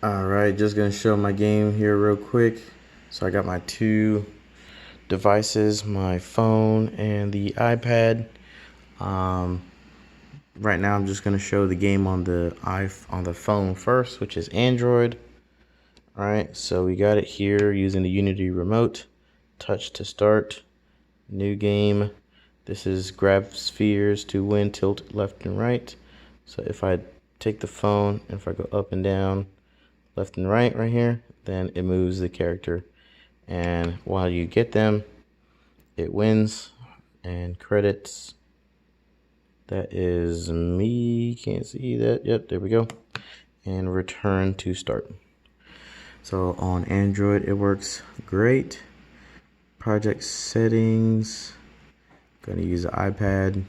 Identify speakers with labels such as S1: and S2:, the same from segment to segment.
S1: Alright, just gonna show my game here real quick. So I got my two devices, my phone and the iPad. Um, right now I'm just gonna show the game on the phone first, which is Android. Alright, so we got it here using the Unity remote. Touch to start. New game. This is grab spheres to win, tilt left and right. So if I take the phone and if I go up and down, left and right here, then it moves the character, and while you get them it wins. And credits, that is me, can't see that, yep, there we go. And return to start. So on Android it works great. Project settings, gonna use the iPad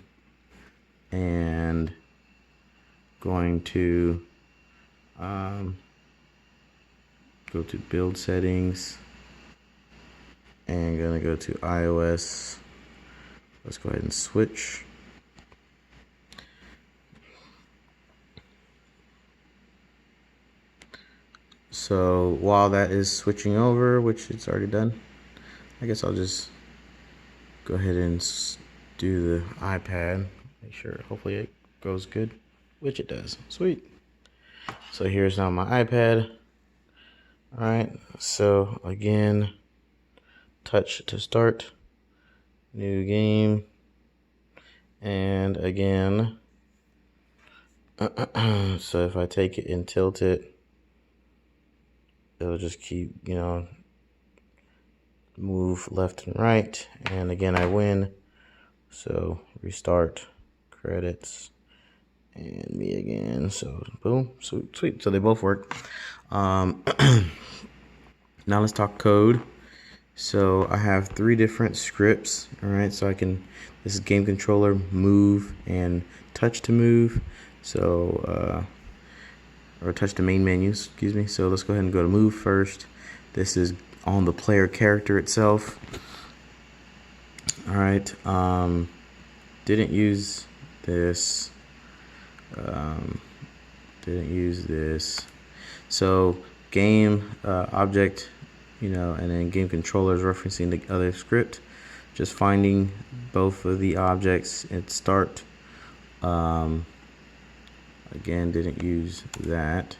S1: and going to go to build settings and gonna go to iOS. Let's go ahead and switch. So while that is switching over, which it's already done, I guess I'll just go ahead and do the iPad. Make sure, hopefully it goes good, which it does. Sweet. So here's now my iPad. All right, so again, touch to start, new game, and again, so if I take it and tilt it, it'll just keep, move left and right, and again I win. So restart, credits, and me again. So boom, sweet. So they both work. Now let's talk code. So I have 3 different scripts. All right, so this is game controller, move, and touch to move. So or touch the main menu, excuse me. So let's go ahead and go to move first. This is on the player character itself. All right, didn't use this. So game object, and then game controller is referencing the other script. Just finding both of the objects at start. Again, didn't use that.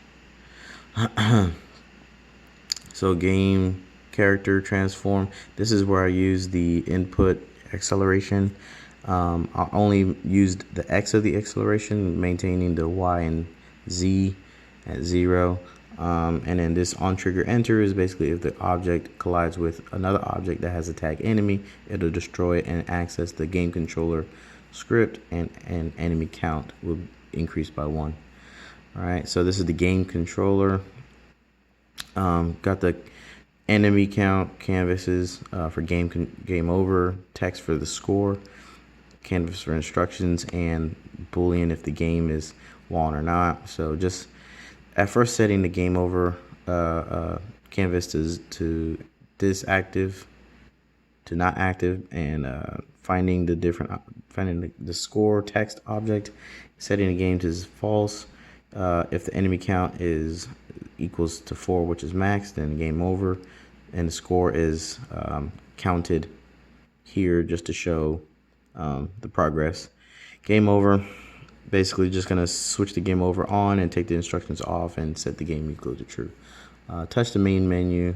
S1: So game character transform. This is where I use the input acceleration. I only used the X of the acceleration, maintaining the Y and Z at 0. And then this on trigger enter is basically if the object collides with another object that has a tag enemy, it'll destroy it and access the game controller script, and enemy count will increase by 1. All right, so this is the game controller. Got the enemy count, canvases for game over, text for the score, canvas for instructions, and boolean if the game is won or not. So just at first setting the game over canvas to this active to not active, and finding the score text object, setting the game to false. If the enemy count is equals to 4, which is max, then game over, and the score is counted here just to show the progress. Game over, basically just gonna switch the game over on and take the instructions off and set the game equal to true. Touch the main menu,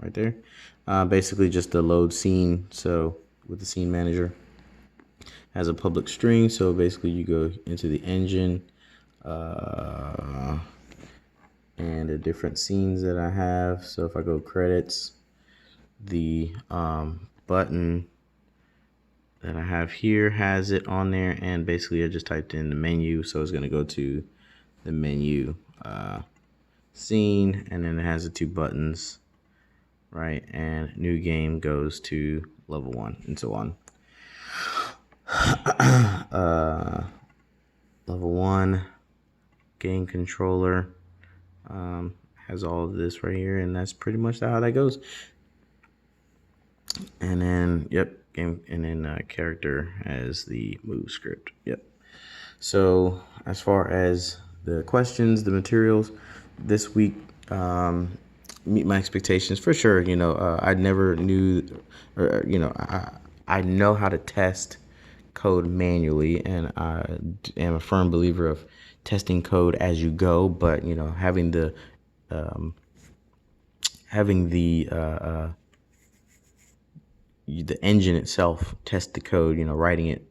S1: right there. Basically just the load scene. So with the scene manager, has a public string, so basically you go into the engine, and the different scenes that I have. So if I go credits, the button that I have here has it on there, and basically I just typed in the menu, so it's going to go to the menu scene, and then it has the 2 buttons, right? And new game goes to level 1 and so on. Level 1 game controller has all of this right here, and that's pretty much how that goes. And then game, and then character as the move script. So as far as the questions, the materials, this week meet my expectations for sure. I never knew, or I know how to test code manually, and I am a firm believer of testing code as you go. But having the engine itself test the code, writing it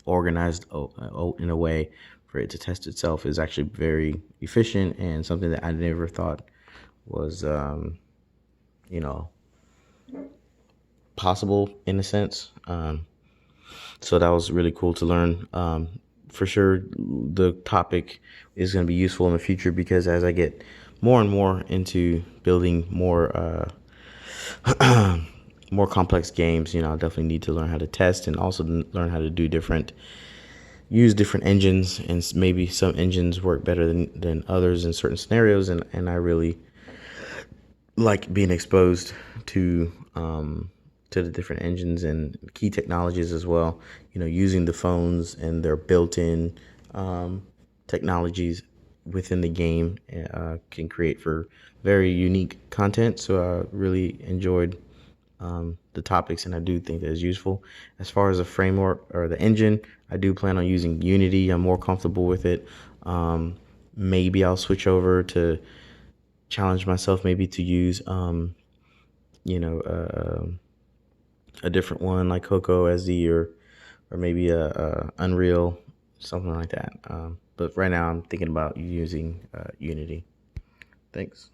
S1: organized in a way for it to test itself is actually very efficient, and something that I never thought was you know possible in a sense. So that was really cool to learn. For sure, the topic is going to be useful in the future, because as I get more and more into building more complex games, I definitely need to learn how to test, and also learn how to use different engines, and maybe some engines work better than others in certain scenarios. And I really like being exposed to the different engines and key technologies as well. Using the phones and their built-in technologies within the game can create for very unique content. So I really enjoyed the topics, and I do think that is useful. As far as the framework or the engine, I do plan on using Unity. I'm more comfortable with it. Maybe I'll switch over to challenge myself, maybe to use you know a different one like Coco SD, or maybe a Unreal, something like that. But right now I'm thinking about using Unity. Thanks.